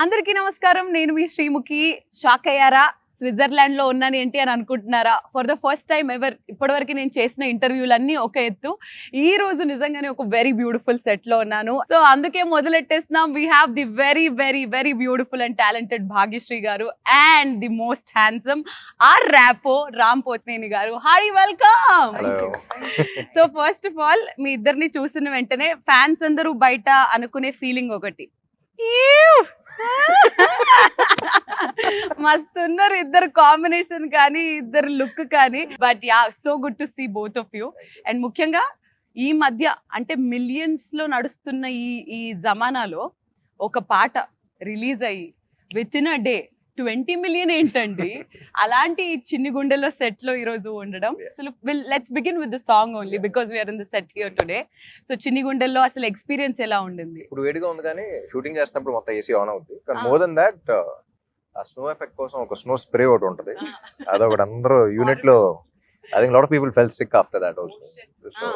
అందరికీ నమస్కారం. నేను మీ శ్రీముఖి. షాక్ అయ్యారా? స్విట్జర్లాండ్ లో ఉన్నాను ఏంటి అని అనుకుంటున్నారా? For the first time ever ఇప్పటివరకు నేను చేసిన ఇంటర్వ్యూలన్నీ ఒక ఎత్తు. ఈ రోజు నిజంగానే ఒక వెరీ బ్యూటిఫుల్ సెట్ లో ఉన్నాను. సో అందుకే మొదలెట్టేస్తున్నాం. We have the very very very beautiful and talented Bhagyashri garu and the most handsome R Rapo Ram Pothineni garu. Hi, welcome. So first of all మీ ఇద్దరిని చూసిన వెంటనే ఫ్యాన్స్ అందరూ బయట అనుకునే ఫీలింగ్ ఒకటి, మస్తున్నారు ఇద్దరు కాంబినేషన్ కానీ ఇద్దరు లుక్ కానీ. But yeah, so good to see both of you. And ముఖ్యంగా ఈ మధ్య అంటే మిలియన్స్ లో నడుస్తున్న ఈ జమానాలో ఒక పాట రిలీజ్ అయ్యి with in a day 20 million ఏంటండి? అలాంటి చిన్ని గుండెలో సెట్ లో ఈ రోజు ఉండడం. అసలు let's begin with the song only because we're in the set here today. So చిన్ని గుండెల్లో అసలు ఎక్స్పీరియన్స్ ఎలా ఉండింది? ఇప్పుడు వేడిగా ఉంది కానీ షూటింగ్ చేస్తున్నప్పుడు మొత్తం ఏసీ ఆన్ అవుతుంది. కానీ మోర్ దెన్ దాట్ ఆ స్నో ఎఫెక్ట్ కోసం ఒక స్నో స్ప్రే ఒకటి ఉంటుంది. అదొకటి అందరూ యూనిట్ లో I think lot of people felt sick after that also. So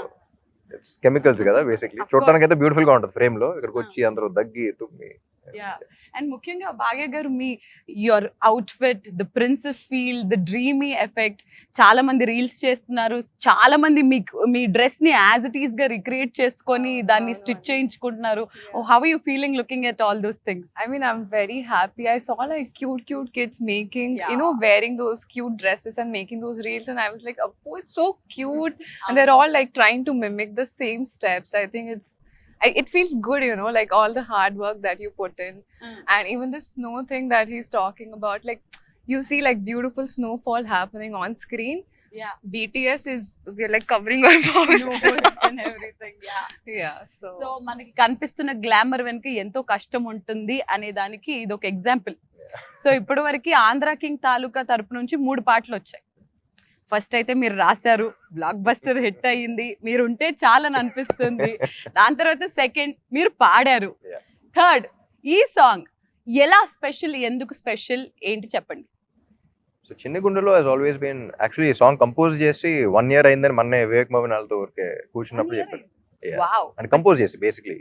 it's chemicals కదా బేసిక్లీ. చూడడానికి అయితే బ్యూటిఫుల్ గా ఉంటుంది ఫ్రేమ్ లో. ఇక్కడికి వచ్చి అందరూ దగ్గి తుమ్మి. అండ్ ముఖ్యంగా భాగ్య గారు మీ your outfit, the princess feel, the dreamy effect, చాలా మంది రీల్స్ చేస్తున్నారు. చాలా మంది మీ డ్రెస్ ని యాజ్ ఇట్ ఈస్ గా రిక్రియేట్ చేసుకొని దాన్ని స్టిచ్ చేయించుకుంటున్నారు. How are you feeling looking at all those things? I mean, I'm very happy. I saw like cute kids making, wearing those cute dresses and making those reels, and I was like, oh, it's so cute. And they're all like trying to mimic the same steps. I think it feels good, like all the hard work that you put in. And even the snow thing that he's talking about, like you see like beautiful snowfall happening on screen. Yeah. BTS we're like covering our mouths and everything. Yeah. So మనకి కనిపిస్తున్న glamour వెనుక ఎంతో కష్టం ఉంటుంది అనే దానికి ఇది ఒక ఎగ్జాంపుల్. సో ఇప్పటి వరకు ఆంధ్ర కింగ్ తాలూకా తరపు నుంచి 3 పాటలు వచ్చాయి. ఫస్ట్ అయితే మీరు రాశారు, బ్లాక్ బస్టర్ హిట్ అయ్యింది, మీరు ఉంటే చాలని అనిపిస్తుంది. దాని తర్వాత సెకండ్ మీరు పాడారు, థర్డ్ ఈ సాంగ్ ఎలా స్పెషల్, ఎందుకు స్పెషల్, ఏంటి చెప్పండి. సో చిన్ని గుండెలో హస్ ఆల్వేస్ బీన్ యాక్చువల్లీ ఈ సాంగ్ కంపోజ్ చేసి 1 year అయిందని మొన్నే వివేక్ మోహన్ వాళ్ళతో ఊరికే కూర్చున్నప్పుడు చెప్పారు. అండ్ కంపోజ్ చేసి బేసిక్లీ.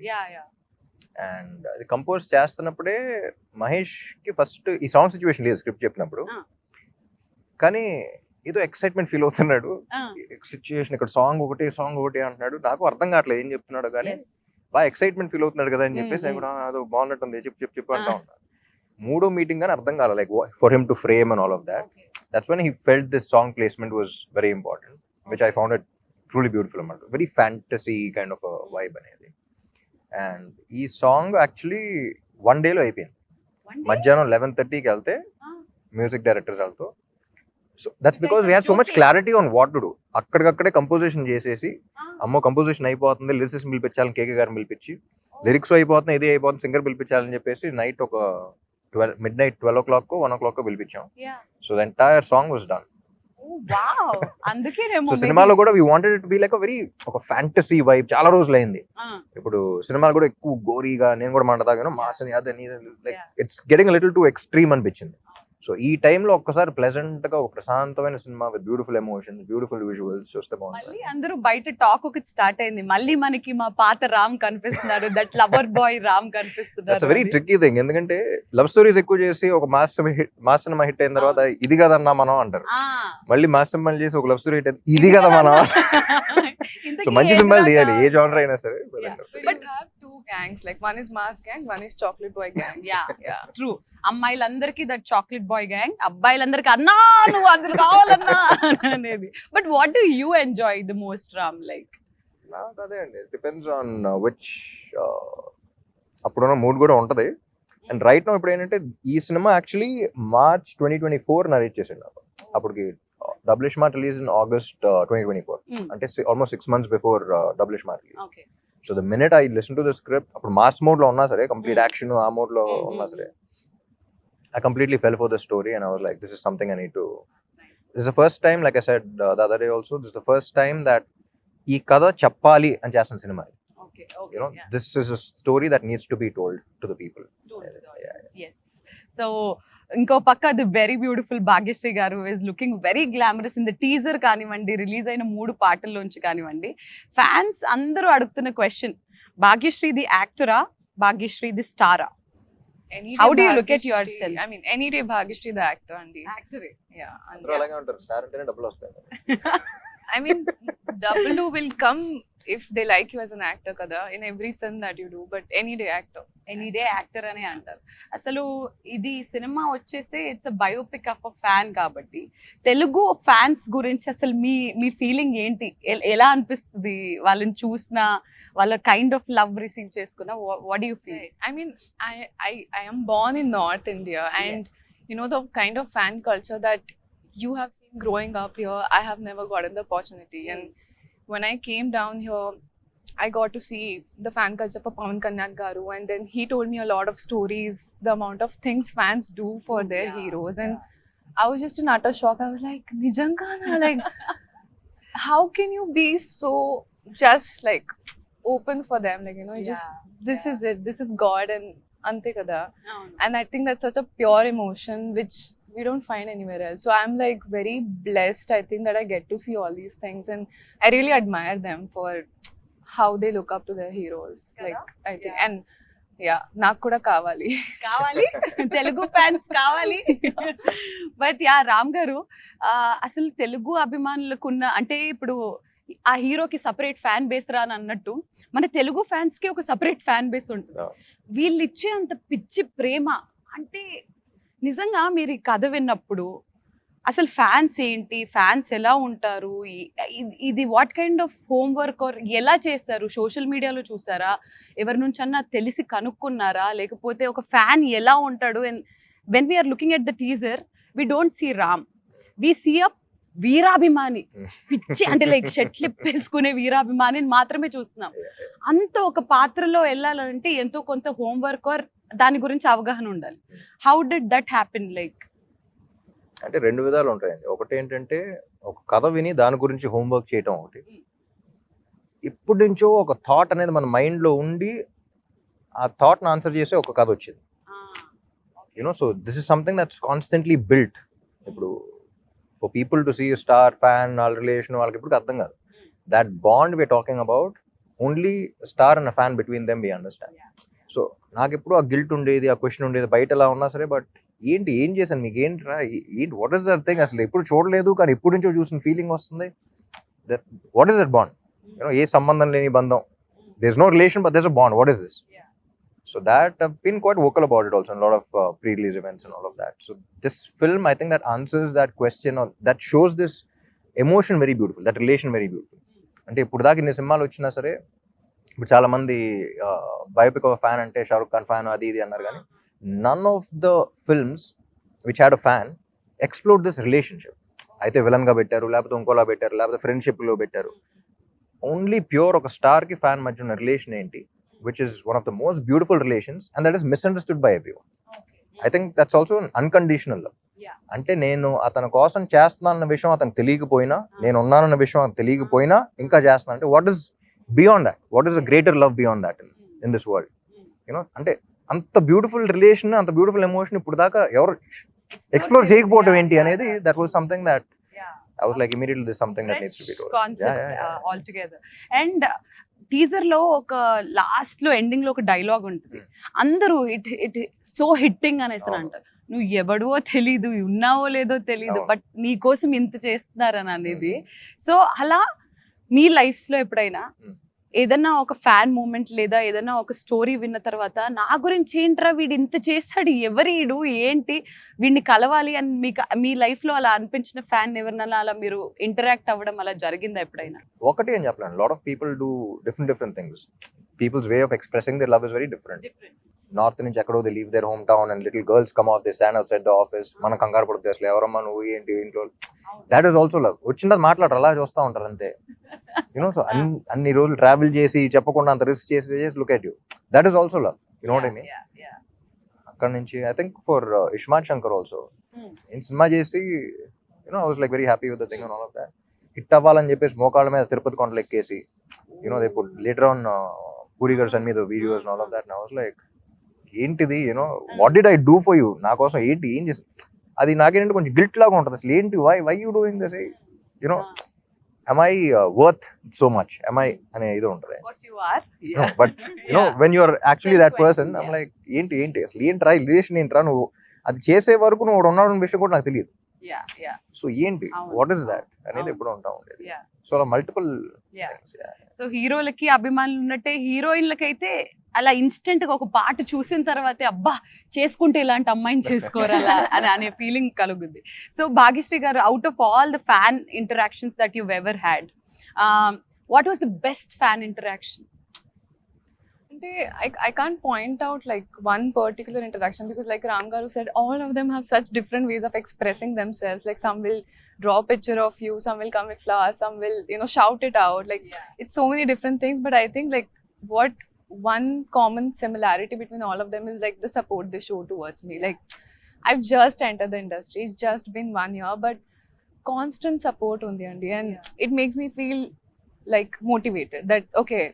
అండ్ అది కంపోజ్ చేస్తున్నప్పుడే మహేష్ కి ఫస్ట్ ఈ సాంగ్ సిచ్యువేషన్ లేదు స్క్రిప్ట్ చెప్పినప్పుడు, కానీ ఏదో ఎక్సైట్మెంట్ ఫీల్ అవుతున్నాడు. సిచ్యువేషన్ ఇక్కడ సాంగ్ ఒకటి అంటున్నాడు. నాకు అర్థం కావట్లేదు ఏం చెప్తున్నాడు, కానీ బాగా ఎక్సైట్మెంట్ ఫీల్ అవుతున్నాడు కదా అని చెప్పేసి నేను కూడా అదో బాగున్నట్టుంది చెప్పు అంటా ఉంటాను. 3వ మీటింగ్ కానీ అర్థం కాలేదు, like for him to frame and all of that. That's when he felt this song placement was very important, which I found it truly beautiful అన్నమాట. Very fantasy kind of vibe అనేది. And ఈ song actually 1 day లో అయిపోయింది. మధ్యాహ్నం 11:30కి వెళ్తే music directors వాళ్ళతో. So that's because we had so much clarity on what to do. అక్కడికక్కడే కంపోజిషన్ చేసేసి, అమ్మో కంపోజిషన్ అయిపోతుంది, లిరిసిస్ట్ పిలిపించాలని కేకే గారిని పిలిపించి, లిరిక్స్ అయిపోతున్నాయి, ఇది అయిపోతుంది, సింగర్ పిలిపించాలని చెప్పేసి నైట్ ఒక midnight 12 o'clock 1 o'clock పిలిపించాం. So the entire song was done. So సినిమాలో కూడా we wanted to be like ఒక ఫ్యాంటసీ వైబ్. చాలా రోజులు అయింది. ఇప్పుడు సినిమాలు కూడా ఎక్కువ గోరీగా, నేను కూడా మాట్లాడతాను మాసని అదని, like it's getting little to extreme అనిపించింది. సో ఈ టైంలో ఒక్కసారి ప్లెజెంట్ గా ఒక ప్రశాంతమైన cinema with beautiful emotions, beautiful visuals చూస్తే బాగుంటుంది. అందరూ బయట టాక్ ఒకటి స్టార్ట్ అయింది, మళ్ళీ మనకి మా పాత రామ్ కనిపిస్తున్నారు, దట్ లవర్ బాయ్ రామ్ కనిపిస్తున్నారు. It's very tricky thing. ఎందుకంటే లవ్ స్టోరీస్ ఎక్కువ చేసి ఒక మాస్ సినిమా హిట్ అయిన తర్వాత ఇది కదన్నా మనం అంటారు. మళ్ళీ మాస్ సినిమాలు చేసి ఒక లవ్ స్టోరీ హిట్ అయింది, ఇది కదా మనం. సో మంచి సినిమాలు తీయాలి, ఏ జానర్ అయినా సరే. But you have 2 gangs, like one is mass gang, one is chocolate boy gang. Yeah. True. అమ్మాయిలందరికీ దట్ చాక్లెట్ బాయ్ గ్యాంగ్, అబ్బాయిలందరికీ అన్నా నువ్వు అందులో కావాలన్నా అనేది. But what do you enjoy the most Ram? Like నాకు అదే అండి, డిపెండ్స్ ఆన్ విచ్ అప్పుడున్న మూడ్ కూడా ఉంటది. అండ్ రైట్ నౌ ఇప్పుడు ఏంటంటే ఈ సినిమా యాక్చువల్లీ March 2024 నరేట్ చేసిండు నాకు. అప్పటికి double smart release in August 2024, అంటే almost 6 months before double smart release. So the minute I listen to the script, అప్పుడు మాస్ మోడ్ లో ఉన్నా సరే, కంప్లీట్ యాక్షన్ ఆ మోడ్ లో ఉన్నా సరే, I completely fell for the story and I was like, this is something I need to. This is the first time, like I said the other day also, this is the first time that ee kada chappali and chestunna cinema. Okay. This is a story that needs to be told to the people. Yes. So ఇంకో పక్క the very beautiful Bhagyashri garu is looking very glamorous in the teaser కానివ్వండి, release అయిన 3 పాటల్లోంచి కానివ్వండి. Fans అందరూ అడుగుతున్న question, Bhagyashri the యాక్టరా, Bhagyashri the స్టారా? Any How day do you look at Bhagyashree- yourself? I mean, any day Bhagyashree the actor, Andy. Yeah. అందరూ అలాగే ఉంటారు, స్టార్ అంటేనే డబ్బులు వస్తాయి. I mean, double will come if they like you as an actor, kada, in every film that you do. But any day actor. Any day actor అని అంటారు. అసలు ఇది సినిమా వచ్చేసి it's a biopic of a fan కాబట్టి Telugu fans గురించి అసలు మీ feeling ఏంటి? ఎలా అనిపిస్తుంది వాళ్ళని చూసిన, వాళ్ళ కైండ్ ఆఫ్ లవ్ రిసీవ్ చేసుకున్న? What do you feel? Right. I mean, I am born in North India, and you know the kind of fan culture that you have seen growing up here. I have never gotten the opportunity, and when I came down here, I got to see the fan culture for Pawan Kalyan Garu, and then he told me a lot of stories, the amount of things fans do for their heroes, and I was just in utter shock. I was like, Nijangana, like, how can you be so just like open for them? Like, you know, you just this is it, this is God, and ante kada. And I think that's such a pure emotion which we don't find anywhere else. So I'm like very blessed, I think, that I get to see all these things, and I really admire them for how they look up to their heroes. Like, I think, and yeah, నాకు కూడా కావాలి. Telugu fans కావాలి. But yeah Ram గారు, అసలు తెలుగు అభిమానులకు ఉన్న, అంటే ఇప్పుడు ఆ హీరోకి సపరేట్ ఫ్యాన్ బేస్ రా అని అన్నట్టు మన తెలుగు ఫ్యాన్స్ కి ఒక సపరేట్ ఫ్యాన్ బేస్ ఉంటుంది. వీళ్ళు ఇచ్చే అంత పిచ్చి ప్రేమ, అంటే నిజంగా మీరు ఈ కథ విన్నప్పుడు అసలు ఫ్యాన్స్ ఏంటి, ఫ్యాన్స్ ఎలా ఉంటారు, ఇది what kind of homework or ఎలా చేస్తారు? సోషల్ మీడియాలో చూసారా, ఎవరి నుంచి అన్నా తెలిసి కనుక్కున్నారా, లేకపోతే ఒక ఫ్యాన్ ఎలా ఉంటాడు? And when we are looking at the teaser we don't see Ram, we see a వీరాభిమాని, పిచ్చి అంటే లైక్ షెట్లిప్ వేసుకునే వీరాభిమానిని మాత్రమే చూస్తున్నాం. అంత ఒక పాత్రలో వెళ్ళాలంటే ఎంతో కొంత హోంవర్క్ ఆర్ దాని గురించి అవగాహన ఉండాలి. How did that happen? Like అంటే రెండు విధాలు ఉంటాయండి. ఒకటి ఏంటంటే ఒక కథ విని దాని గురించి హోంవర్క్ చేయటం ఒకటి. ఇప్పటి నుంచో ఒక థాట్ అనేది మన మైండ్లో ఉండి ఆ థాట్ని ఆన్సర్ చేసే ఒక కథ వచ్చింది. You know, so this is something that's constantly built. ఇప్పుడు for people to see star fan వాళ్ళ రిలేషన్ వాళ్ళకి ఇప్పుడు అర్థం కాదు. That bond we are talking about only star and fan between them we understand. So నాకు ఎప్పుడు ఆ గిల్ట్ ఉండేది, ఆ క్వశ్చన్ ఉండేది, బయట ఎలా ఉన్నా సరే, బట్ ఏం చేశాను, మీకు ఏంట్రా, ఏంటి, వాట్ ఈస్ దట్ థింగ్, అసలు ఎప్పుడు చూడలేదు కానీ ఎప్పుడు నుంచో చూసిన ఫీలింగ్ వస్తుంది. That what is that bond? You know, ఏ సంబంధం లేని బంధం, there is no relation but there is a bond, what is this? So that I've been quite vocal about it also in a lot of pre-release events and all of that. So this film, I think that answers that question, or that shows this emotion very beautiful, that relation very beautiful. అంటే ఇప్పుడు దాకా ఇన్ని సినిమాలు వచ్చినా సరే, ఇప్పుడు చాలా మంది బయోపిక్ ఆఫ్ ఫ్యాన్ అంటే షారుఖ్ ఖాన్ ఫ్యాన్ అది ఇది అన్నారు, కానీ none of the films which had a fan explore this relationship. అయితే విలన్గా పెట్టారు, లేకపోతే ఇంకోలా పెట్టారు, లేకపోతే ఫ్రెండ్షిప్లో పెట్టారు. ఓన్లీ ప్యూర్ ఒక స్టార్కి ఫ్యాన్ మధ్య ఉన్న రిలేషన్ ఏంటి, which is one of the most beautiful relations, and that is misunderstood by everyone. I think that's also an unconditional love. అంటే నేను అతని కోసం చేస్తున్నానన్న విషయం అతనికి తెలియకపోయినా, నేను ఉన్నానన్న విషయం అతనికి తెలియకపోయినా ఇంకా చేస్తున్నా అంటే what is beyond that, what is a greater love beyond that in this world? You know, అంటే అంత బ్యూటిఫుల్ రిలేషన్, అంత బ్యూటిఫుల్ ఎమోషన్ ఇప్పుడు దాకా ఎవరు ఎక్స్ప్లోర్ చేయకపోవడం ఏంటి అనేది, that was something that I was like immediately this is something that needs to be told. Concept altogether. And teaser లో ఒక లాస్ట్ లో ఎండింగ్ లో ఒక డైలాగ్ ఉంటుంది, అందరూ ఇట్ సో హిట్టింగ్ అనేసి అంటారు, నువ్వు ఎవడో తెలీదు, ఉన్నావో లేదో తెలీదు, బట్ నీ కోసం ఇంత చేస్తున్నారని అనేది. సో అలా మీ లైఫ్స్ లో ఎప్పుడైనా ఏదన్నా ఒక ఫ్యాన్ మూమెంట్ లేదా ఏదన్నా ఒక స్టోరీ విన్న తర్వాత నా గురించి ఏంట్రా వీడు ఇంత చేస్తాడు, ఎవరీడు ఏంటి, వీడిని కలవాలి అని మీకు మీ లైఫ్ లో అలా అనిపించిన ఫ్యాన్ ఎవరినైనా అలా మీరు ఇంటరాక్ట్ అవ్వడం అలా జరిగిందా ఎప్పుడైనా? ఒకటి అని చెప్పలేను, lot of people do different things. Peoples way of expressing their love is very different. North నుంచి ఎక్కడో they leave their home town and little girls come off they stand outside the office, మనం కంగారు పడుతుంది అసలు ఎవరమ్మా నువ్వు ఏంటి ఇంట్లో, దాట్ ఈస్ ఆల్సో లవ్. వచ్చిందా మాట్లాడరు, అలా చూస్తూ ఉంటారు అంతే. యూనో, సో అన్ని రోజులు ట్రావెల్ చేసి చెప్పకుండా అంత రిస్క్ చేసి look at you, that is also love. You know what I mean? అక్కడ నుంచి I think for Ismart Shankar also, నేను సినిమా చేసి you know I was like very happy with the thing and all of that. Hit అవ్వాలని చెప్పేసి మోకాళ్ళ మీద తిరుపతి కొండలు ఎక్కేసి, you know they put later on Puri garu send me the videos and all of that. I was like ఏంటిది, you know what did I do for you, నా కోసం ఏంటి ఏం చేసి, అది నాకేంటంటే కొంచెం గిల్ట్ లాగా ఉంటుంది. అసలు ఏంటి, why you doing this, you know am I worth so much, am I అనే ఇది ఉంటుంది. Of course you are. But when you're actually that person, I'm Yeah. like ఏంటి అసలు ఏంట్రా రిలేషన్ ఏంట్రా, నువ్వు అది చేసే వరకు నువ్వు ఉన్నాడు విషయం కూడా నాకు తెలియదు. Yeah. సో ఏంటి అవును. వాట్ ఇస్ దాట్ అనేది అవును. ఎప్పుడు ఉంటా ఉండేది. Yeah. సో అలా మల్టిపుల్ Yeah. సో హీరోలకి అభిమానులు ఉన్నట్టే హీరోయిన్లకైతే అలా ఇన్స్టెంట్ గా ఒక పాట చూసిన తర్వాతే అబ్బా చేసుకుంటే ఇలాంటి అమ్మాయిని చేసుకోరాలా అని అనే ఫీలింగ్ కలుగుద్ది. సో భాగ్యశ్రీ గారు, out of all the fan interactions that you've ever had, what was the best fan interaction? I can't point out like one particular interaction because like Ram Garu said, all of them have such different ways of expressing themselves. Like some will draw a picture of you, some will come with flowers, some will, you know, shout it out. Like it's so many different things, but I think like what one common similarity between all of them is like the support they show towards me. Like I've just entered the industry, it's just been 1 year, but constant support on the Andy, and it makes me feel like motivated that okay,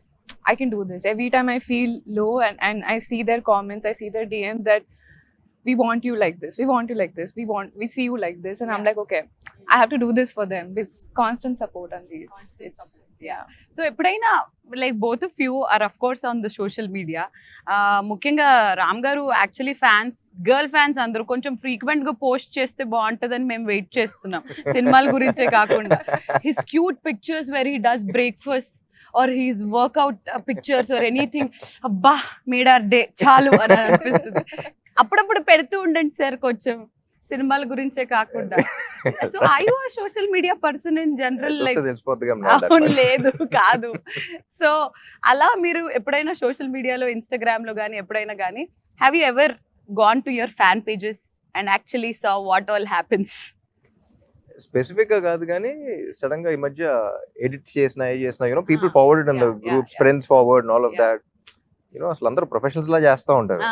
I can do this. Every time I feel low and I see their comments, I see their DMs that we want you like this, we want you like this, we see you like this, and I'm like okay, I have to do this for them. It's constant support on these. It's yeah. So ఎప్పుడైనా like both of you are of course on the social media, ముఖ్యంగా రామ్ గారు actually fans, girl fans అందరూ కొంచెం frequent గా post చేస్తే బాగుంటుందని మేము wait చేస్తున్నాం, సినిమాల గురించే కాకుండా. His cute pictures where he does breakfast or his workout pictures or anything, అబ్బా మేడ్ ఆర్ డే చాలు అని అనిపిస్తుంది. అప్పుడప్పుడు పెడుతూ ఉండండి సార్ కొంచెం, సినిమాల గురించే కాకుండా. So I you are social media person in general, like అవును లేదు కాదు. సో అలా మీరు ఎప్పుడైనా సోషల్ మీడియాలో, ఇన్స్టాగ్రామ్ లో కానీ ఎప్పుడైనా కానీ, have you ever gone to your fan pages and actually saw what all happens? Specific గా కాదు కానీ సడన్ గా ఈ మధ్య ఎడిట్ చేసిన you know people Ah, forward in the yeah, groups, yeah. Friends forward and all of Yeah. That. You know అసలు అందరూ professionals లా చేస్తూ ఉంటారు.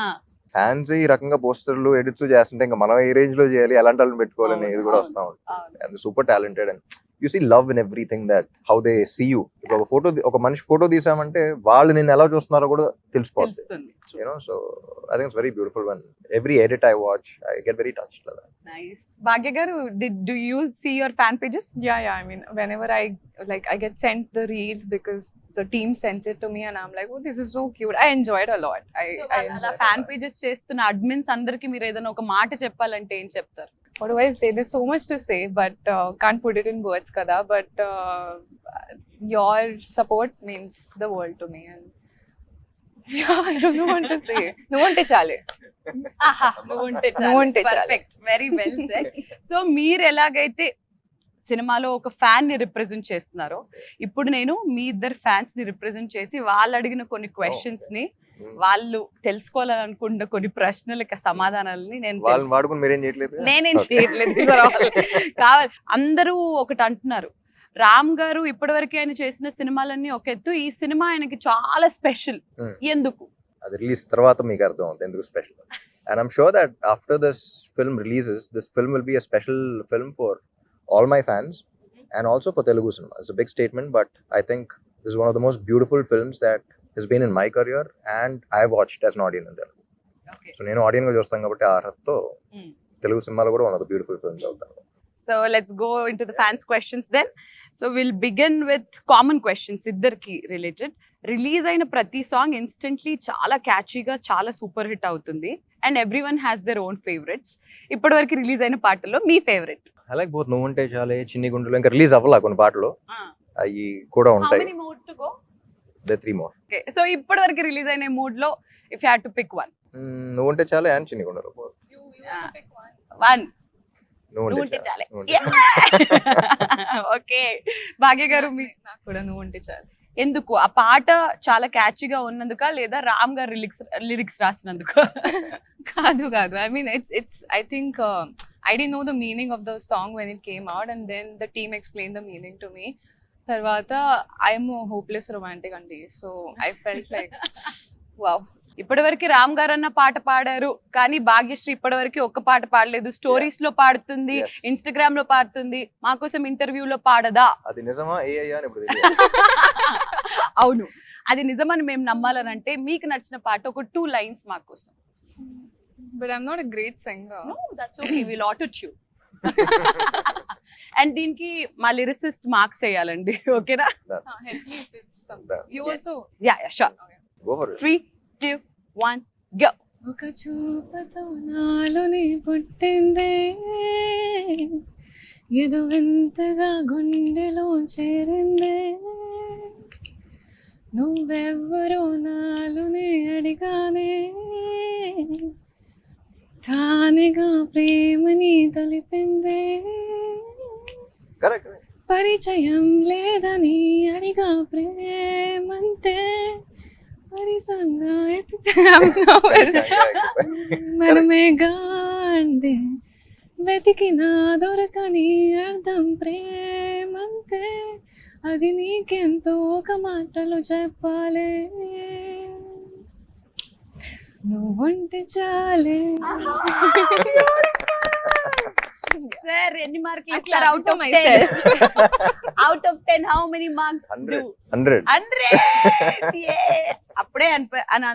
ఫ్యాన్స్ ఈ రకంగా పోస్టర్లు ఎడిట్స్ చేస్తుంటే ఇంకా మనం ఏ రేంజ్ లో చేయాలి, ఎలాంటి వాళ్ళని పెట్టుకోవాలని ఇది కూడా వస్తూ ఉంటుంది. And super talented and you see love in everything that how they see you. ఒక ఫోటో, ఒక మనిషి ఫోటో తీసామంటే వాళ్ళు నిన్ను ఎలా చూస్తున్నారో కూడా తెలిసిపోతుంది. తెలుస్తుంది. You know so I think it's very beautiful one. Every edit I watch I get very touched. Nice. Bhagya garu, do you see your fan pages? Yeah, I mean, whenever I get sent the reels because the team sends it to me, and I'm like, oh, this is so cute. I enjoy it a lot. So, I అలా enjoy it a fan lot. Pages చేస్తున్న admins అందరికి మీరు ఏదైనా ఒక మాట చెప్పాలంటే ఏం చెప్తారు? What do I say? There's so much to say, but can't put it in words, kada. But your support means the world to me, and yeah, I don't know what to say. No one te chale. Perfect, very well said. So మీరు ఎలాగైతే సినిమాలో ఒక fan ని represent చేస్తున్నారో, ఇప్పుడు నేను మీ ఇద్దరు fans ని రిప్రజెంట్ చేసి వాళ్ళు అడిగిన కొన్ని క్వశ్చన్స్ ని, వాళ్ళు తెలుసుకోవాలనుకున్న కొన్ని ప్రశ్నలకి సమాధానాలని వాళ్ళని వాడుకుని మీరేం చేయట్లేదు. నేనేం చేయట్లేదు. కావాలి, అందరూ ఒకటి అంటున్నారు, రామ్ గారు ఇప్పటివరకు ఆయన చేసిన సినిమాలన్నీ ఒక ఎత్తు, ఈ సినిమా ఆయనకి చాలా స్పెషల్. ఎందుకు? అది రిలీజ్ తర్వాత మీకు అర్థం అవుతుంది ఎందుకు special. And I'm sure that after this film releases, this film will be a special film for all my fans and also for Telugu cinema. It's a big statement, but I think this is one of the most beautiful films that has been in my career and I watched as an audience in Telugu. Okay. So నేను audience గా చూస్తాను కాబట్టి ఆ అర్హతతో తెలుగు సినిమాలో కూడా one of the beautiful films అవుతాను. So let's go into the fans questions then. So we'll begin with common questions, ఇద్దరికి related. రిలీజ్ అయిన ప్రతి సాంగ్ ఇన్స్టెంట్లీ చాలా క్యాచీగా, చాలా సూపర్ హిట్ అవుతుంది, and every one has their own favourites. ఇప్పటి వరకు release అయిన పాటల్లో మీ ఫేవరెట్? I like both. నువ్వు ఉంటే చాలే, చిన్ని గుండెలు, ఇంకా రిలీజ్ అవ్వాల కొన్ని పాటలు, అవి కూడా ఉంటాయి. They 3 more. ఓకే, సో ఇప్పటి వరకు రిలీజ్ అయిన మూడ్ లో if you had to pick one? నువ్వు ఉంటే చాలే అండ్ చిన్ని గుండెలు. You want to pick one? One. నువ్వు ఉంటే చాలే. ఓకే, భాగ్య గారు మీ? నాకు కూడా నువ్వు ఉంటే చాలు. ఎందుకు? ఆ పాట చాలా క్యాచీగా ఉన్నందుక, లేదా రామ్ గారు లిరిక్స్ రాసినందుకు? కాదు. I mean, it's I think I didn't know the meaning of the song when it came out, and then the team explained the meaning to me. Tarvata, I'm a hopeless romantic andi, so I felt like wow. ఇప్పటివరకు రామ్ గారు అన్న పాట పాడారు, కానీ భాగ్యశ్రీ ఇప్పటివరకు ఒక్క పాట పాడలేదు. స్టోరీస్ లో పాడుతుంది, ఇన్స్టాగ్రామ్ లో పాడుతుంది, మా కోసం ఇంటర్వ్యూలో పాడదా? అది నిజమా ఏయ్యా అని ఇప్పుడు అవును, అది నిజమని మేము నమ్మాలనంటే మీకు నచ్చిన పాట ఒక 2 lines మా కోసం. But I'm not a great singer. No, that's okay, we'll auto-tune. And దీనికి మా లిరిసిస్ట్ మార్క్స్ వేయాలండి ఓకేనా? Help me if it's something. You also. Yeah sure. Go for it. 3, 2, 1 go. ఒక చూపుతో నాలోని పుట్టిందే ఏదో వింతగా గుండెలో చేరిందే నువ్వెవ్వరో నాలోనే అడిగానే తానేగా ప్రేమని తలిపిందే Correct. పరిచయం లేదని అడిగా ప్రేమంటే పరిసంగా ఎత్తితే మనమే గాండే వెతికినా దొరకని అర్థం ప్రేమంతే అది నీకెంతో ఒక మాటలో చెప్పాలే నువ్వుంటే చాలే సార్ ఎన్ని మార్కులు I ఇస్తారు clap out to of myself. 10? Out of 10 how many marks 100. 100 అప్పుడే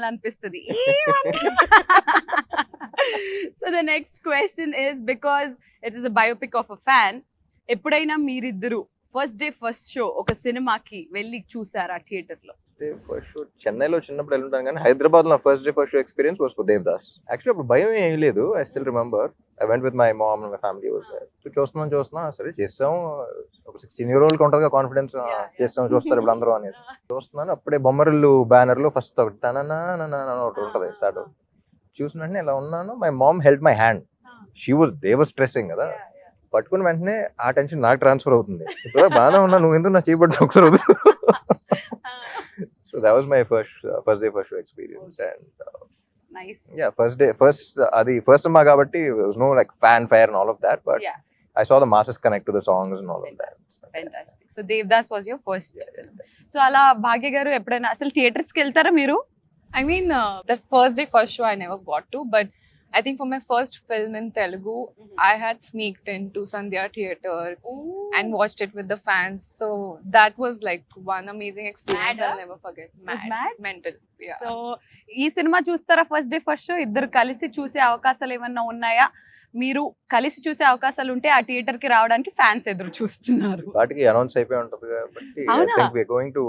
అనిపిస్తుంది. So the next question is because it is a biopic of a fan. ఎప్పుడైనా మీరిద్దరు ఫస్ట్ డే ఫస్ట్ షో ఒక సినిమాకి వెళ్ళి చూసారా థియేటర్ లో? ఫస్ట్ షో చెన్నైలో చిన్నప్పుడు వెళ్ళుంటాను కానీ హైదరాబాద్ లో first day first show experience was for Devdas. Actually అప్పుడు భయం ఏం లేదు. I still remember I went with my mom and my family was there. So చూస్తున్నా సరే చేస్తాం. ఒక 16-year-old ఉంటుంది కాన్ఫిడెన్స్, చేస్తాం చూస్తారు ఇప్పుడు అందరూ అనేది. చూస్తున్నాను అప్పుడే బొమ్మరిల్లు బ్యానర్ లో ఫస్ట్ ఒకటి తననా ఒకటి ఉంటుంది స్టార్ట్. చూసినట్టు ఇలా ఉన్నాను. My mom help my hand. They was stressing కదా, పట్టుకుని వెంటనే ఆ టెన్షన్ నాకు ట్రాన్స్ఫర్ అవుతుంది. ఇప్పుడు బాగానే ఉన్నా, నువ్వు ఎందుకు నా చేయబడి ఒకసారి అవుతుంది. So that was my first day first show experience, and nice. yeah, first cinema kabatti there was no like fanfare and all of that, but Yeah. I saw the masses connect to the songs and all of that. Fantastic. So Devdas was your first. So అలా భాగ్య గారు ఎప్పుడైనా అసలు theatres కి వెళ్తారా మీరు? I mean, that first day, first show I never got to, but I think for my first film in Telugu, I had sneaked into Sandhya Theatre and watched it with the fans. So that was like one amazing experience Mad, I'll never forget. mad? Mental. Yeah. So ఈ cinema చూస్తారా first day first show? ఇద్దరు కలిసి చూసే అవకాశాలు ఏమన్నా ఉన్నాయా? మీరు కలిసి చూసే అవకాశాలు ఉంటే ఆ థియేటర్ కి రావడానికి ఫ్యాన్స్ ఎదురు చూస్తున్నారు. వాటికి అనౌన్స్ అయిపోయి ఉంటుంది కాబట్టి I అవునా? think we are going to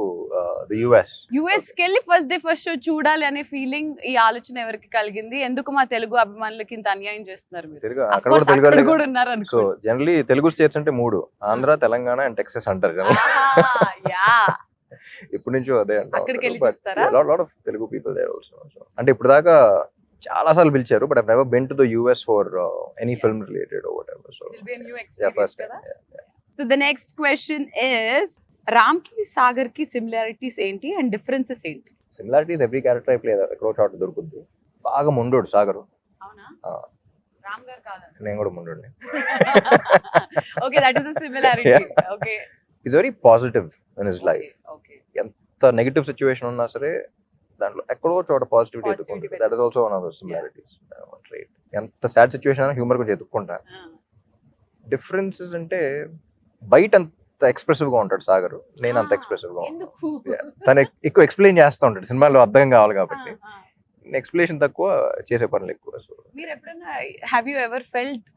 the US. US కి వెళ్ళి ఫస్ట్ డే ఫస్ట్ షో చూడాలి అనే ఫీలింగ్, ఈ ఆలోచన ఎవరికి కలిగింది? ఎందుకు మా తెలుగు అభిమానులకి ఇంత అన్యాయం చేస్తున్నారు మీరు? తెలుగు Of అక్కడ course, కూడా తెలుగు అక్కడ వాళ్ళే కూడా ఉన్నారు సో అనుకో. జనరలీ తెలుగు స్టేట్స్ అంటే 3: ఆంధ్ర, తెలంగాణ అండ్ టెక్సస్ అంటారు కదా. యా ఇప్పటి నుంచో అదే అక్కడికి వెళ్ళి అంటారు. చూస్తారా? Lot of Telugu people there also. అంటే ఇప్పుడు దాకా చాలా సార్లు పిలిచారు, but I've never been to the US for any film related or whatever so. సో It'll be a new yeah, experience first కదా. time. So the next question is, Ram కి సాగర్ కి సిమిలారిటీస్ ఏంటి అండ్ డిఫరెన్సెస్ ఏంటి? సిమిలారిటీస్ ఎవ్రీ క్యారెక్టర్ అయిపోయి ఎక్కడో చోట దొరుకుద్ది. బాగా ముండోడు సాగరు. అవునా? Ah. రామ్ గారు కాదా? నేను కూడా ముండోడిని. Okay, that is the similarity. Okay is very positive in his life. Okay ఎంత నెగిటివ్ సిచ్యువేషన్ ఉన్నా సరే దాంట్లో ఎక్కడో చోట పాజిటివిటీ Positivity ఎత్తుకుంటుంది. That is also one of the similarities. Trait. ఎంత సాడ్ సిచ్యువేషన్ అయినా హ్యూమర్ కొంచెం ఎత్తుక్కుంటా. డిఫరెన్సెస్ అంటే బయట అంత ఎక్స్ప్రెసివ్ గా ఉంటాడు సాగర్, నేను అంత ఎక్స్ప్రెసివ్ గా ఉంటాను. ఎందుకు? తను ఎక్కువ ఎక్స్ప్లెయిన్ చేస్తూ ఉంటాడు, సినిమాలో అర్థం కావాలి కాబట్టి. ఎక్స్ప్లెనేషన్ తక్కువ, చేసే పనులు ఎక్కువ. సో మీరు ఎప్పుడైనా have you ever felt,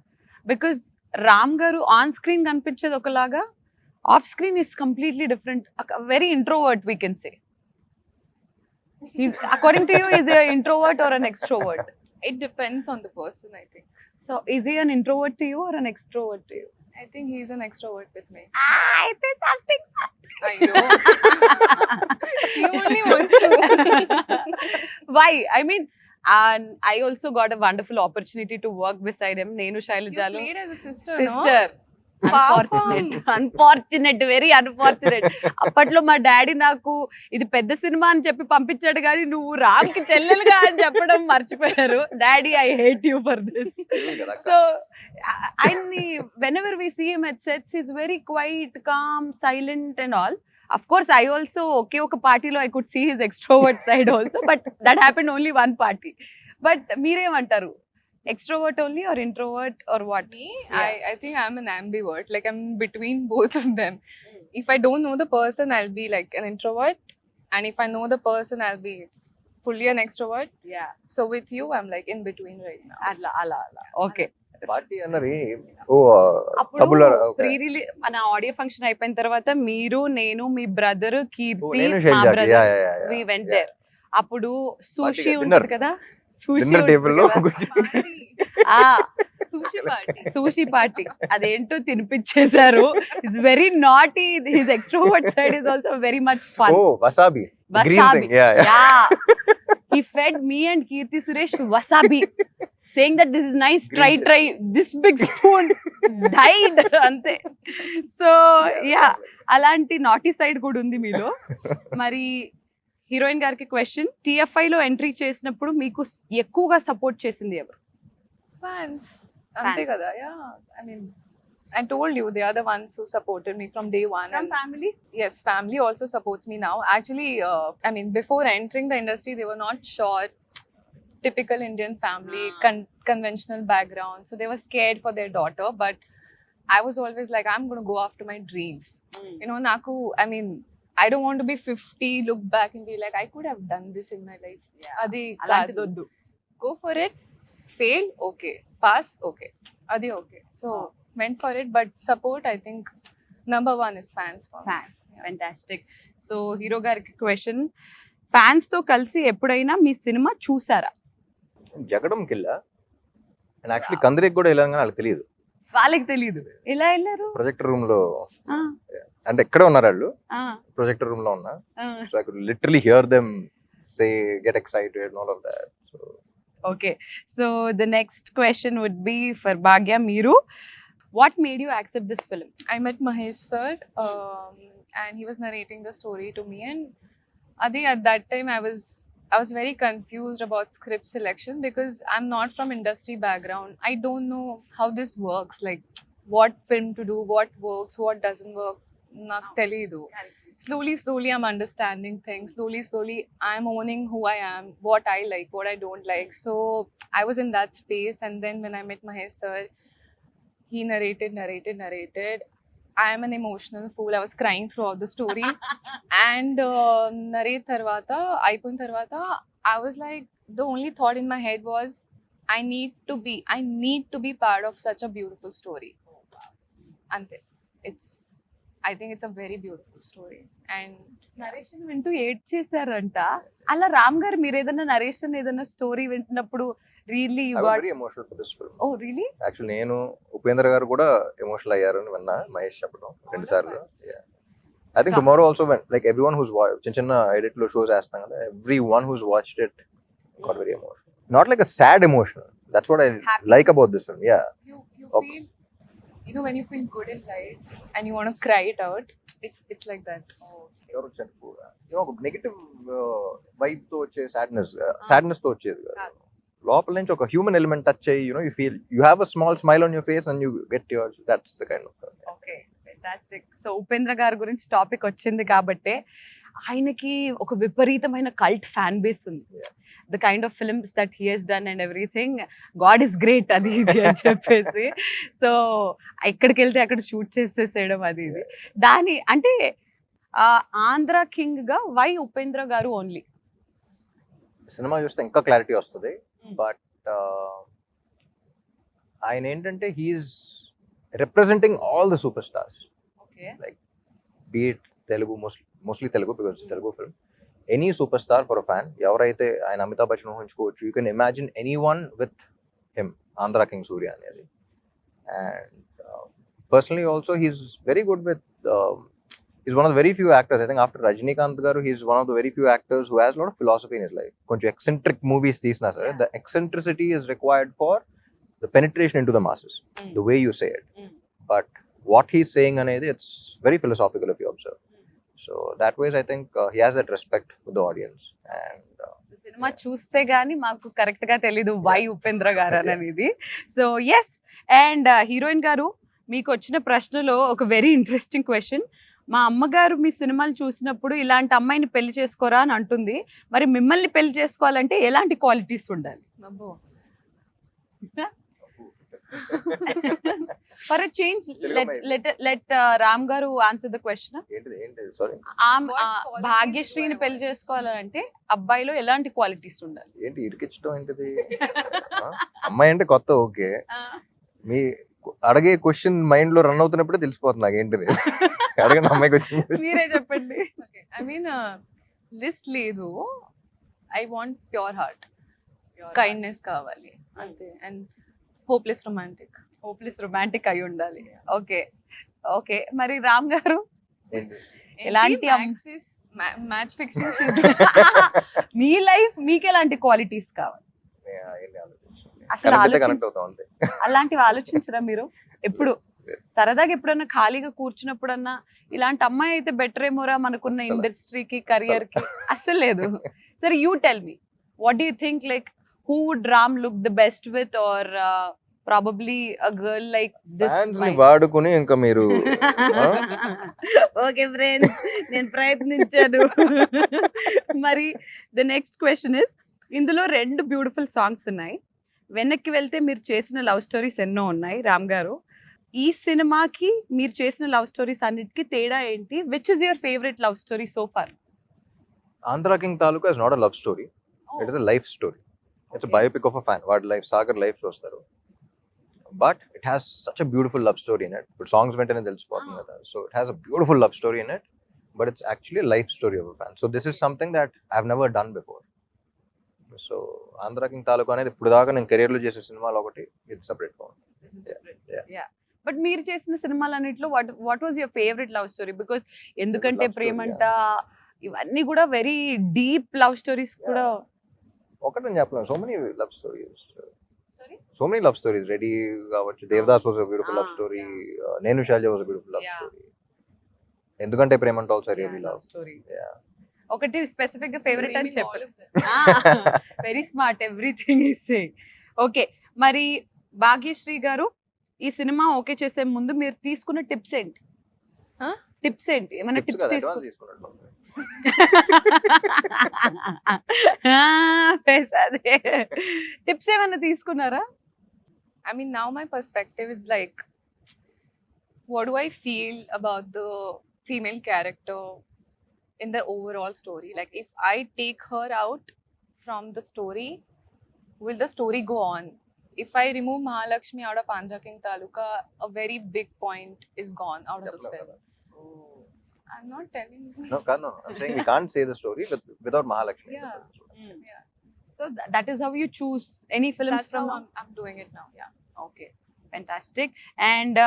because Ram గారు ఆన్ స్క్రీన్ కనిపించేది ఒకలాగా, off screen is completely different. Very introvert we can say. According to you, is he an introvert or an extrovert? It depends on the person, I think. So is he an introvert to you or an extrovert to you? I think he's an extrovert with me. It is something. Ayyo. She only wants to. Why? I mean, and I also got a wonderful opportunity to work beside him. Nenu You Shailajalu played as a sister, sister. no? Unfortunate, very unfortunate. అప్పట్లో మా daddy నాకు ఇది పెద్ద cinema అని చెప్పి పంపించాడు, కానీ నువ్వు రామ్ కి చెల్లెలుగా అని చెప్పడం మర్చిపోయారు. Daddy, I hate you for this. So ఆయన్ని whenever we see him at sets, he's very quiet, calm, silent and all. Of course, I also ఒకే ఒక పార్టీలో I could see his extrovert side also, but that happened only one party. But మీరేమంటారు? Extrovert only or introvert or what? Me, Yeah. I think I'm an ambivert. Like I'm between both of them. If I don't know the person, I'll be like an introvert, and if I know the person, I'll be fully an extrovert. Yeah. So with you, I'm like in between right now. అలా. Okay, party అన్నది ఓ అప్పుడు తబులా pre release మన audio function అయిపోయిన తర్వాత మీరు నేను మీ బ్రదర్ కీర్తి నేను మా షైజాకి బ్రదర్ వి వెంట్ దేర్. అప్పుడు సూషి Party, ఉంటుంది dinner. కదా, సూషి డిన్నర్ టేబుల్ లో Party. Sushi party. Sushi party అదేంటో తినిపించేశారు. It's very naughty. His extrovert side is also very much fun. Oh wasabi green Wasabi. Thing yeah Yeah. He fed me and Kirti Suresh wasabi, saying that this is nice. Green Try. This big spoon died. Ante. So yeah, అలాంటి naughty side కూడా ఉంది మీలో. మరి heroine గారికి question, TFI లో entry చేసినప్పుడు మీకు ఎక్కువగా సపోర్ట్ చేసింది ఎవరు? Fans. Ante kada, yeah. I mean, I told you they are the ones who supported me from day one. From And family? yes, family also supports me now. Actually, I mean, before entering the industry, they were not sure. Typical Indian family, conventional background. So they were scared for their daughter. But I was always like, I'm going to go after my dreams. You know, Naku, I mean, I don't want to be 50, look back and be like, I could have done this in my life. Adi అలాంటిది kaadu. వద్దు. Go for it. Fail, okay. Pass, okay. Adi okay. So went for it. But support, I think, number one is fans for me. Fans. Fantastic. So hero గారికి question, fans తో కలిసి ఎప్పుడైనా మీ cinema చూసారా? జగడం కిల్ల and actually కందిరికి కూడా వెళ్ళాను కానీ వాళ్ళకి తెలియదు. వాళ్ళకి తెలియదు. ఎలా వెళ్ళారు? ప్రొజెక్టర్ రూమ్ లో ఆ, అంటే ఎక్కడే ఉన్నారు వాళ్ళు, ఆ, ప్రొజెక్టర్ రూమ్ లో ఉన్నా. ఆ. So I could literally here them say get excited and all of that. So Okay, so the next question would be for Bhagya. Meeru, what made you accept this film? I met Mahesh sir, and he was narrating the story to me. And Adi, at that time, I was very confused about script selection because I'm not from industry background. I don't know how this works, like what film to do, what works, what doesn't work. Nak telidu. Slowly, I'm understanding things. Slowly, I'm owning who I am, what I like, what I don't like. So I was in that space, and then when I met Mahesh sir, he narrated. I am an emotional fool. I was crying throughout the story. And narrate tarvata, అయిపోయిన తర్వాత, I was like, the only thought in my head was, I need to be part of such a beautiful story. Ante. I think it's a very beautiful story. And narration వింటూ ఏడ్ చేశారంట. అలా రామ్ గారు మీరు ఏదైనా narration ఏదైనా story వింటున్నప్పుడు really you I was got, very emotional for this film. Oh really? Actually నేను ఉపేంద్ర గారు కూడా ఎమోషనల్ అయ్యారు అని విన్నా మహేష్ చెప్పడం 2 సార్లు. I think tomorrow also like everyone who's చిన్న ఎడిట్ లో షోస్ వేస్తాం కదా, everyone who's watched it got very emotional. Not like a sad emotional. That's what I like about this film. Yeah, you Okay. feel, you know, when you feel good in life and you want to cry it out, it's like that. ఎవరు వచ్చారు ఒక negative vibe తో వచ్చే sadness తో వచ్చేది కాదు. లోపల నుంచి ఒక హ్యూమన్ ఎలిమెంట్ టచ్ అయ్యి you feel you have a small smile on your face and you get your, that's the kind of. Okay, fantastic. So Upendra గారి గురించి టాపిక్ వచ్చింది కాబట్టి, ఆయనకి ఒక విపరీతమైన కల్ట్ ఫ్యాన్ బేస్ ఉంది. The kind of films that he he's done and everything, god is great అది ఇది అని చెప్పేసి. సో ఎక్కడికి వెళ్తే అక్కడ షూట్ చేసేసేయడం అది ఇది. దాని అంటే ఆంధ్ర కింగ్ గా వై ఉపేంద్ర గారు ఓన్లీ? సినిమా చూస్తే ఇంకా క్లారిటీ వస్తుంది. బట్ ఆయన ఏంటంటే he's representing all the super stars, okay, like be it Telugu, mostly Telugu because Telugu film. Any super star for a fan, ఎవరైతే ఆయన అమితాబ్ బచ్చన్ ఊహించుకోవచ్చు. You can imagine any one with him, Andhra king Surya అనేది. And personally also he's very good with, he's one of the very few actors, I think after Rajinikanth garu, he's one of the very few actors who has a lot of philosophy in his life. Konchu eccentric movies teesna sir, the eccentricity is required for the penetration into the masses, the way you say it. But what he's saying anedi, it's very philosophical if you observe. So that ways I think he has that respect with the audience. And cinema చూస్తే గానీ మాకు correct గా తెలీదు why Upendra గారు అనేది. So yes, and heroine గారు, మీకు వచ్చిన ప్రశ్నలో ఒక వెరీ ఇంట్రెస్టింగ్ క్వశ్చన్. మా అమ్మగారు మీ సినిమాలు చూసినప్పుడు ఇలాంటి అమ్మాయిని పెళ్లి చేసుకోరా అని అంటుంది. మరి మిమ్మల్ని పెళ్లి చేసుకోవాలంటే ఎలాంటి క్వాలిటీస్ ఉండాలి? Abbo. For a change, let Ram గారు ఆన్సర్ ద క్వశ్చన్. ఏంటిది సారీ, భాగ్యశ్రీని పెళ్లి చేసుకోవాలంటే అబ్బాయిలో ఎలాంటి క్వాలిటీస్ ఉండాలి? ఏంటి ఇరికించడం ఏంటిది? అమ్మాయి అంటే కొత్త ఓకే, మీ అడిగే క్వశ్చన్ మైండ్ లో రన్ అవుతున్నప్పుడే తెలిసిపోతుంది నాకు ఏంటిది. అడగండి అమ్మాయికి వచ్చింది. మీరే చెప్పండి. Okay. I mean, list లేదు. I want pure heart. Kindness కావాలి అంతే. And hopeless romantic. Hopeless romantic అయి ఉండాలి. ఓకే ఓకే, మరి రామ్ గారు ఏంటి? ఎలాంటి మ్యాచ్ ఫిక్సింగ్ she's మీ లైఫ్ మీకు ఎలాంటి క్వాలిటీస్ కావాలి? ఏంటి ఆలోచించండి. అసలు కనెక్ట్ ఆలోచించ కనెక్ట్ అవుతాం అంతే. అలాంటివి ఆలోచించరా మీరు ఎప్పుడు? సరదాగా ఎప్పుడన్నా ఖాళీగా కూర్చున్నప్పుడన్నా ఇలాంటి అమ్మాయి అయితే బెటర్ ఏమోరా మనకున్న అస్సలు. ఇండస్ట్రీకి కెరియర్ కి? అస్సలు లేదు. సరే you tell me, what do you think, like who would Ram look the best with, or probably a girl like this? Fans ని వాడుకుని ఇంకా మీరు ఓకే ఫ్రెండ్స్, నేను ప్రయత్నించాను. మరి ద నెక్స్ట్ క్వశ్చన్ ఇస్, ఇందులో 2 బ్యూటిఫుల్ సాంగ్స్ ఉన్నాయి. వెనక్కి వెళ్తే మీరు చేసిన లవ్ స్టోరీస్ ఎన్నో ఉన్నాయి రామ్ గారు. ఈ సినిమాకి మీరు చేసిన లవ్ స్టోరీస్ అన్నిటికీ తేడా ఏంటి? Which is your favourite love story so far? Andhra king Taluka is not a love story, it is a life story. It's biopic of a fan. వాడి లైఫ్, సాగర్ లైఫ్ చూస్తారు, but it has such a beautiful love story in it. ఇప్పుడు songs వెంటనే తెలిసిపోతుంది కదా. So it has a beautiful love story in it, but it's actually life story of a fan. So this is something that I have never done before. So Andhra king Taluka అనేది ఇప్పుడు దాకా నేను career లో చేసే సినిమాలో ఒకటి, ఇది సపరేట్ గా ఉంది. బట్ మీరు చేసిన సినిమాలన్నిట్లో what was your favourite love story? Because ఎందుకంటే Love story, ప్రేమంట ఇవన్నీ కూడా వెరీ డీప్ లవ్ స్టోరీస్ కూడా. ఒకటి నేను చెప్పలేను, so many love stories, so many love stories. Ready కావచ్చు, Devdas was a beautiful love story, నేను షాజా was a beautiful love Yeah. Story, ఎందుకంటే ప్రేమంట also really love story. Yeah. ఒకటి స్పెసిఫిక్ గా ఫేవరెట్ అని naming all చెప్పారు. of them. Very smart, everything is saying. Okay, మరి భాగ్యశ్రీ గారు, ఈ సినిమా ఓకే చేసే ముందు మీరు తీసుకున్న టిప్స్ ఏంటి? Huh? టిప్స్ ఏంటి? ఏమైనా Tips టిప్స్ కదా, తీసుకు advance తీసుకున్నట్టు. అదే టిప్స్ ఏమైనా తీసుకున్నారా? I mean, now my perspective is like, what do I feel about the female character in the overall story? Like, if I take her out from the story, will the story go on? If I remove Mahalakshmi out of Andhra King Taluka, a very big point is gone out of the చెప్పలేం film. కదా. I'm not telling you. No, no, I'm saying we can't say the story without Mahalakshmi. Yeah. Yeah. So that is how you choose any films That's from? how I'm doing it now. Yeah. Okay, fantastic. And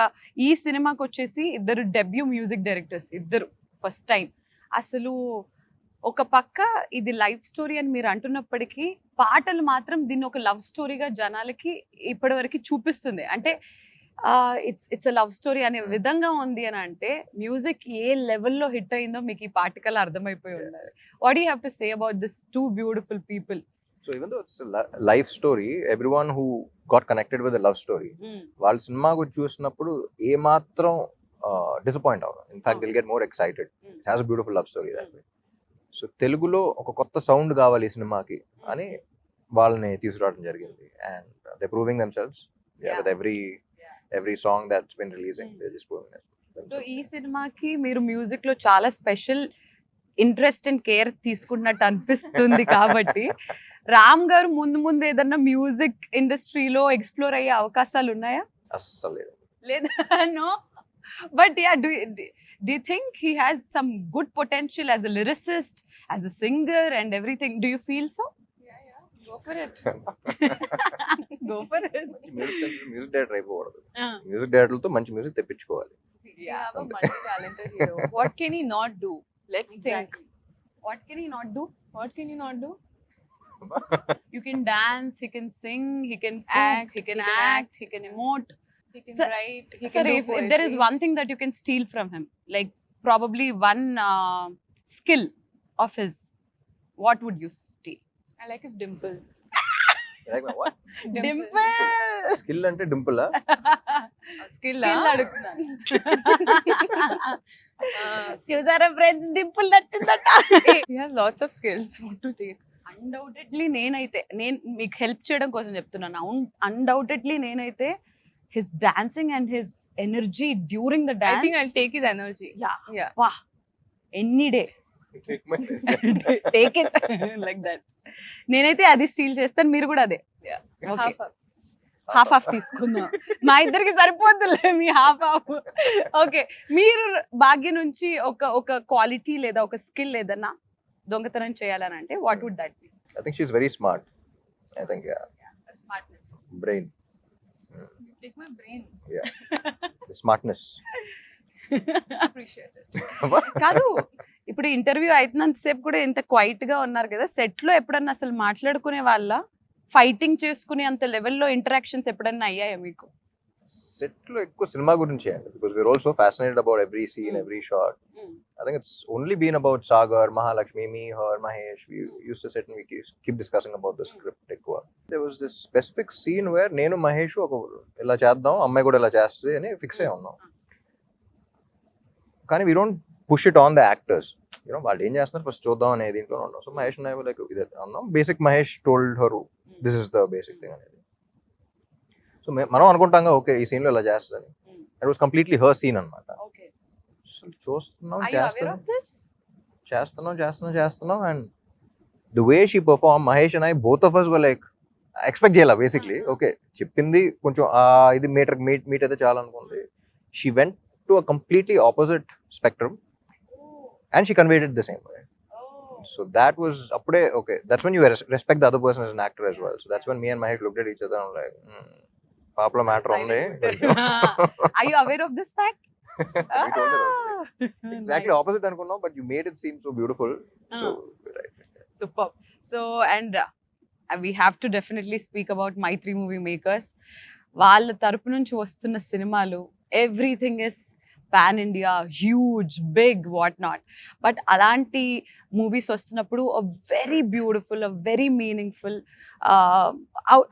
ఈ సినిమాకి వచ్చేసి ఇద్దరు debut music directors, ఇద్దరు first time. అసలు ఒక పక్క ఇది life story అని మీరు అంటున్నప్పటికీ పాటలు మాత్రం దీన్ని ఒక లవ్ స్టోరీగా జనాలకి ఇప్పటివరకు చూపిస్తుంది. అంటే ఇట్స్ అ లవ్ స్టోరీ అనే విధంగా ఉంది అని అంటే మ్యూజిక్ ఏ లెవెల్లో హిట్ అయిందో మీకు ఈ పాటికల్ అర్థమైపోయి ఉండాలి. What you have to say about this 2 beautiful people? So even though it's a life story, everyone who got connected with the love story, వాళ్ళ సినిమా గురించి చూసినప్పుడు ఏ మాత్రం డిసప్పాయింట్ అవ్వరు. In fact they'll get more excited. It has a beautiful love story that way. So తెలుగులో ఒక కొత్త sound కావాలి ఈ సినిమాకి అని వాళ్ళని తీసుకురావడం జరిగింది. And they proving themselves with every song that's been releasing. They just proving themselves. So ఈ సినిమాకి మీరు మ్యూజిక్ లో చాలా స్పెషల్ ఇంట్రెస్ట్ అండ్ కేర్ తీసుకున్నట్టు అనిపిస్తుంది కాబట్టి రామ్ గారు ముందు ముందు ఏదన్నా మ్యూజిక్ ఇండస్ట్రీలో ఎక్స్ప్లోర్ అయ్యే అవకాశాలు ఉన్నాయా? అస్సలు లేదు. లేదా? No, but yeah, do you think he has some good potential as a lyricist, as a singer and everything? Do you feel so? Yeah. Go for it. Go for it. Music director అయిపోకూడదు. Music డైరెక్టర్లతో మంచి music తెప్పించుకోవాలి. We have a multi-talented hero. What can he not do? Let's think. What can he not do? What can he not do? You can dance, he can sing, he can cook, Act, he can he can act, he can emote. He can Sir- write. He Sir, can do if there is poetry. one thing that you can steal from him, like probably one skill of his, what would you steal? I like his dimple. Like what? Dimple. Skill అంటే dimple. Skill. Skill అడుగుతున్నాను. చూసారా friends, dimple నచ్చిందట. He has lots of skills. What to take? Undoubtedly నేను మీకు help చేయడం కోసం చెప్తున్నాను. Undoubtedly నేనైతే his dancing and his energy during the I dance, think I'll take his energy. Yeah. వా, any day take it like that. నేనైతే అది steel చేస్తాను, మీరు కూడా అదే. Yeah. Okay. Half up. Half తీసుకుందాం, మా ఇద్దరికి సరిపోతుందిలే మీ హాఫ్. ఓకే, మీరు భాగ్య నుంచి ఒక క్వాలిటీ లేదా ఒక స్కిల్ ఏదన్నా దొంగతనం చేయాలని అంటే what would that be? I think she's very smart. I think, yeah. Smartness. Brain. Take my brain. Yeah. The smartness. Appreciate it. కాదు, ఇప్పుడు ఇంటర్వ్యూ అవుతున్నంత సేపు కూడా ఇంత క్వైట్ గా ఉన్నారు కదా, సెట్ లో ఎప్పుడన్నా అసలు మాట్లాడుకునే వాళ్ళ, ఫైటింగ్ చేసుకునే అంత లెవెల్లో ఇంటరాక్షన్స్ ఎప్పుడన్నా అయ్యాయా మీకు? Set లో ఎక్కువ సినిమా గురించి అండి, because we're also fascinated about every scene, every shot. I think it's only been about Sagar, Mahalakshmi, me, her, Mahesh. We used to sit and we keep discussing about the script ఎక్కువ. There was this specific scene where నేను మహేష్ ఒక ఇలా చేద్దాం, అమ్మాయి కూడా ఇలా చేస్తుంది అని ఫిక్స్ అయ్యి ఉన్నాం. కానీ we don't push it on the actors. You know, వాళ్ళు ఏం చేస్తున్నారు ఫస్ట్ చూద్దాం అనేది దీంట్లో ఉన్నాం. So Mahesh and I were like, ఇదే అన్నాం. Basic Mahesh told her this is the basic thing అనేది. సో మనం అనుకుంటాం ఓకే ఈ సీన్ లో ఇలా చేస్తుంది. It was completely her scene అన్నమాట. చూస్తున్నాం చేస్తున్నాం and the way she perform, Mahesh and I both of us were like expect చేయాలి బేసిక్లీ. ఓకే చెప్పింది కొంచెం ఇది మీట్ అయితే చాలా అనుకుంది. She went to a completely opposite spectrum and she conveyed it the same way. So that was appude okay, that's when you respect the other person as an actor as well. So that's when me and Mahesh looked at each other and like paapla matter undi. Are you aware of this fact? We told her exactly opposite anukunnam, but you made it seem so beautiful. So right. Superb. So and we have to definitely speak about Maitri Movie Makers. వాళ్ళ తరపు నుంచి వస్తున్న సినిమాలు everything is pan India, huge, big, what not. But అలాంటి movies వస్తున్నప్పుడు very beautiful, very meaningful,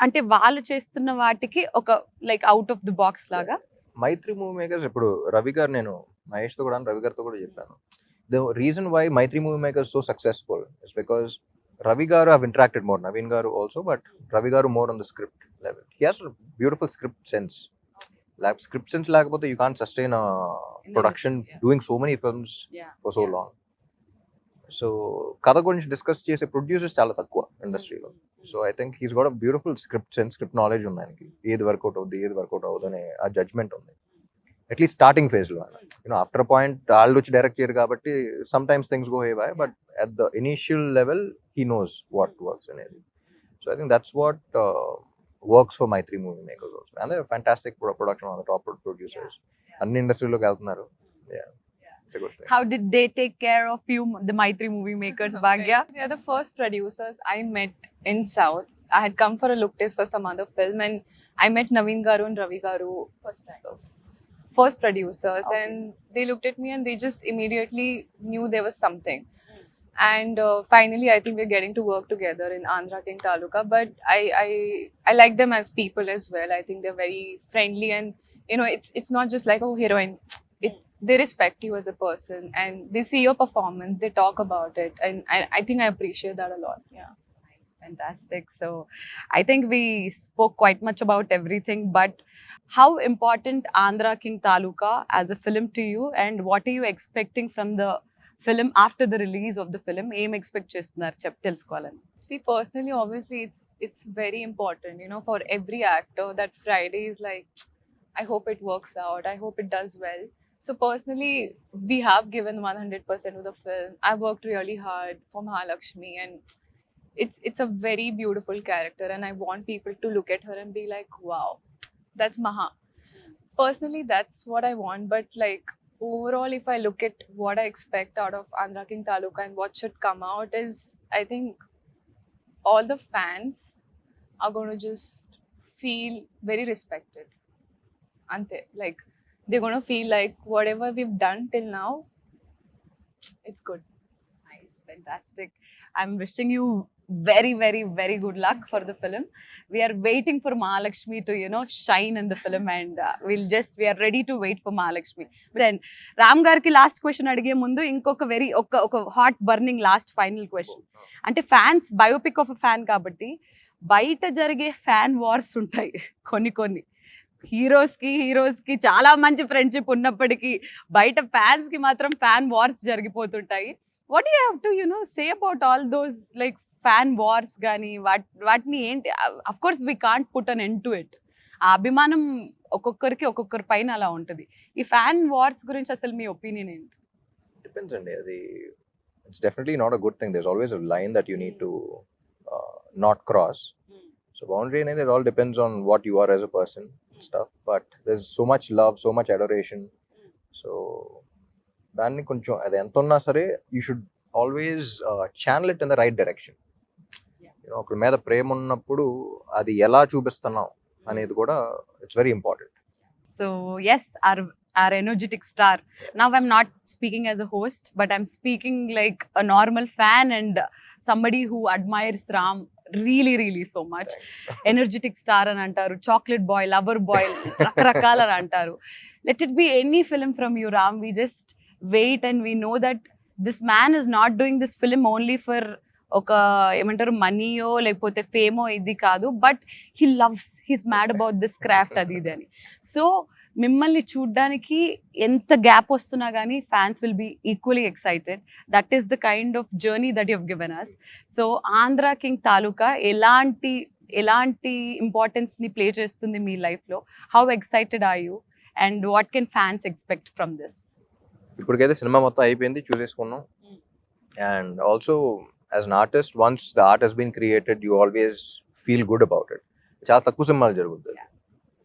అంటే వాళ్ళు చేస్తున్న వాటికి ఒక like out of the box లాగా. మైత్రి మూవీ మేకర్స్ ఇప్పుడు రవి గారు, నేను మహేష్తో కూడా రవి గారితో కూడా చెప్పాను, the reason why Mythri movie makers so successful is because Ravi garu have interacted more, Naveen garu also, but Ravi garu more on the script level. He has a beautiful script sense. Like script sense lagapothe you can't sustain a production doing so many films for so long. So kada gurinchi discuss chese producers chaala takkuva industry lo. So I think he's got a beautiful script sense, script knowledge undi aniki. Edi workout avudane aa judgment undi. At least starting phase lo, you know, after a point all which direct cheyaru kabatti sometimes things go haywire, but at the initial level he knows what works and everything. So I think that's what works for Maitri Movie Makers also, and they're fantastic production on the top producers anni industry lo keltunnaru. Yeah, it's a good thing. How did they take care of you, the Maitri Movie Makers, Bhagya? They are the first producers I met in South. I had come for a look test for some other film and I met Naveen garu and Ravi garu first producers, and they looked at me and they just immediately knew there was something. And finally I think we're getting to work together in Andhra King Taluka, but I like them as people as well. I think they're very friendly and you know it's not just like, oh, heroine. They respect you as a person and they see your performance, they talk about it, and I think I appreciate that a lot. Yeah. Fantastic. So I think we spoke quite much about everything, but how important Andhra King Taluka as a film to you, and what are you expecting from the film after the release of the film? Em expect chestunar telusukovalani. See, personally, obviously it's very important, you know, for every actor that Friday is like, I hope it works out, I hope it does well. So personally, we have given 100% of the film. I worked really hard for Mahalakshmi and it's a very beautiful character and I want people to look at her and be like, wow, that's Maha. Personally, that's what I want, but like overall, if I look at what I expect out of Andhra King Taluka and what should come out is, I think all the fans are going to just feel very respected. Ante, like they're going to feel like whatever we've done till now, it's good. Nice, fantastic. I'm wishing you very, very, very good luck for the film. We are waiting for Mahalakshmi to, you know, shine in the film, and we are ready to wait for Mahalakshmi. Then Ram garki last question adige mundu inkoka very oka hot burning last final question. Ante fans biopic of a fan kabatti బయట జరిగే fan wars ఉంటాయి కొన్ని heroes కి చాలా మంచి friendship ఉన్నప్పటికీ బయట fans కి మాత్రం ఫ్యాన్ వార్స్ జరిగిపోతుంటాయి. What you have to say about all those like fan wars కానీ వాటిని ఏంటి? Of course we can't put an end to it, ఆ అభిమానం ఒక్కొక్కరికి ఒక్కొక్కరి పైన అలా ఉంటుంది. ఈ ఫ్యాన్ వార్స్ గురించి అసలు మీ ఒపీనియన్ ఏంటి? డిపెండ్స్ అండి. అది it's definitely not a good thing. There is always a line that you need to not cross. So boundary అనేది it all depends on what you are as a person stuff, but there is so much love, so much adoration. So దాన్ని కొంచెం అది ఎంత ఉన్నా సరే you should always channel it in the right direction. ఒకరి మీద ప్రేమ ఉన్నప్పుడు అది ఎలా చూపిస్తున్నాం అనేది కూడా it's very important. So yes, our energetic star. Now I'm not speaking as a host, but I'm speaking like a normal fan and somebody who admires Ram really so much. Energetic star అని అంటారు, chocolate boy, lover boy, రకరకాల అని అంటారు. Let it be any film from you, Ram. We just wait and we know that this man is not doing this film only for ఒక ఏమంటారు మనీయో లేకపోతే ఫేమో ఇది కాదు, but he loves, he's mad about this craft అది ఇది అని. So మిమ్మల్ని చూడ్డానికి ఎంత గ్యాప్ వస్తున్నా కానీ fans will be equally excited. That is the kind of journey that you've given us. So Andhra king Taluka ఎలాంటి ఇంపార్టెన్స్ని ప్లే చేస్తుంది మీ లైఫ్లో? How excited are you and what can fans expect from this? ఇప్పటికైతే సినిమా మొత్తం అయిపోయింది, చూసేసుకున్నాం. And also as an artist, once the art has been created, you always feel good about it. చాలా తక్కువ సినిమాలు జరుగుతుంది,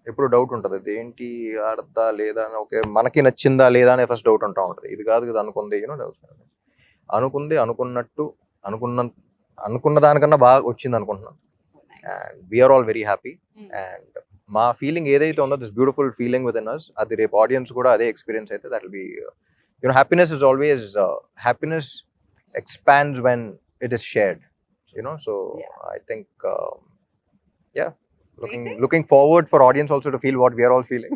ఎప్పుడు డౌట్ ఉంటుంది, అది ఏంటి ఆడతా లేదా అని, ఓకే మనకి నచ్చిందా లేదా అనే ఫస్ట్ డౌట్ ఉంటా ఉంటుంది. ఇది కాదు కదా అనుకుంది, అనుకుంది అనుకున్నట్టు అనుకున్న దానికన్నా బాగా వచ్చింది అనుకుంటున్నాను. And we're all very happy. And మా ఫీలింగ్ ఏదైతే ఉందో, this beautiful feeling with in us, అది రేపు ఆడియన్స్ కూడా అదే ఎక్స్పీరియన్స్ అయితే that will be happiness is always happiness expands when it is shared, so I think looking forward for audience also to feel what we are all feeling.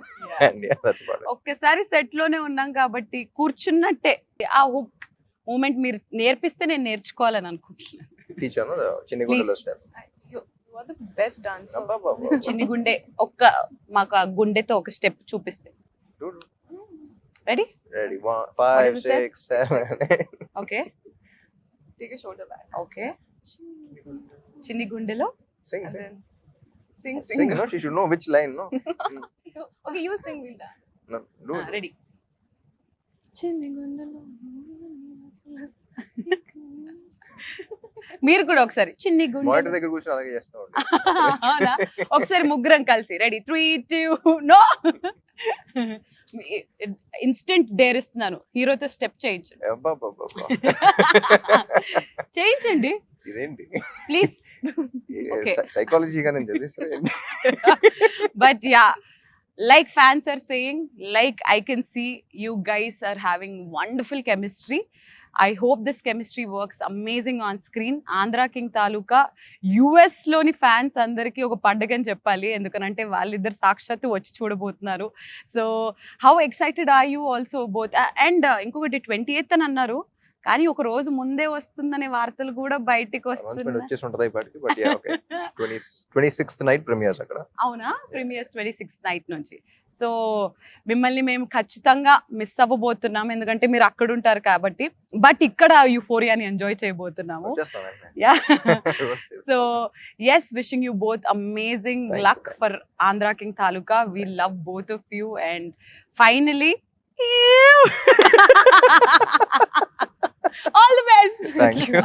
And that's about it. ఒక్కసారి set లోనే ఉన్నాం కాబట్టి కూర్చున్నట్టే ఆ hook moment మీరు నేర్పిస్తే నేను నేర్చుకోవాలని అనుకుంటున్నాను. టీచర్ చిన్ని గుండెలో step. You are the best dancer. చిన్ని గుండె మాకు ఆ గుండెతో ఒక స్టెప్ చూపిస్తే. Ready? 5 6 7 8. Okay, Take a shoulder back. Okay. చిన్ని గుండెలో Sing. And then sing. No, she should know which line, no? Okay, you sing, we'll dance. No, do it. Ready? మీరు కూడా ఒకసారి చిన్ని మానిటర్ గుండె దగ్గర కూర్చొని అలాగే చేస్తాం. అవునా? ఒకసారి ముగ్గురం కలిసి రెడీ 3 2 నో. ఇన్స్టెంట్ డేర్ ఇస్తున్నాను, హీరోతో స్టెప్ చేయించండి. చేయించండి ఇదేంటి ప్లీజ్. Okay. సైకాలజీగా నేను చదివిస్తాను. But yeah, like fans are saying, like I can see you guys are having wonderful chemistry. I hope this chemistry works amazing on screen. Andhra King Taluka US లోని fans అందరికీ ఒక పండుగ అని చెప్పాలి, ఎందుకనంటే వాళ్ళిద్దరు సాక్షాత్తు వచ్చి చూడబోతున్నారు. So how excited are you also both? And ఇంకొకటి 28th అని అన్నారు, కానీ ఒక రోజు ముందే వస్తుందనే వార్తలు కూడా బయటికి వస్తున్నాయి. వచ్చేసి ఉంటది ఇప్పటికి, but yeah okay. 26th night premieres అక్కడ. అవునా? ప్రీమియర్స్ 26th నైట్ నుంచి. సో మిమ్మల్ని మేము ఖచ్చితంగా మిస్ అవ్వబోతున్నాం, ఎందుకంటే మీరు అక్కడ ఉంటారు కాబట్టి. బట్ ఇక్కడ యూఫోరియాని ఎంజాయ్ చేయబోతున్నాము. Yeah. So yes, wishing you both amazing luck for Andhra king Taluka. We love both of you. And finally all the best. Thank you.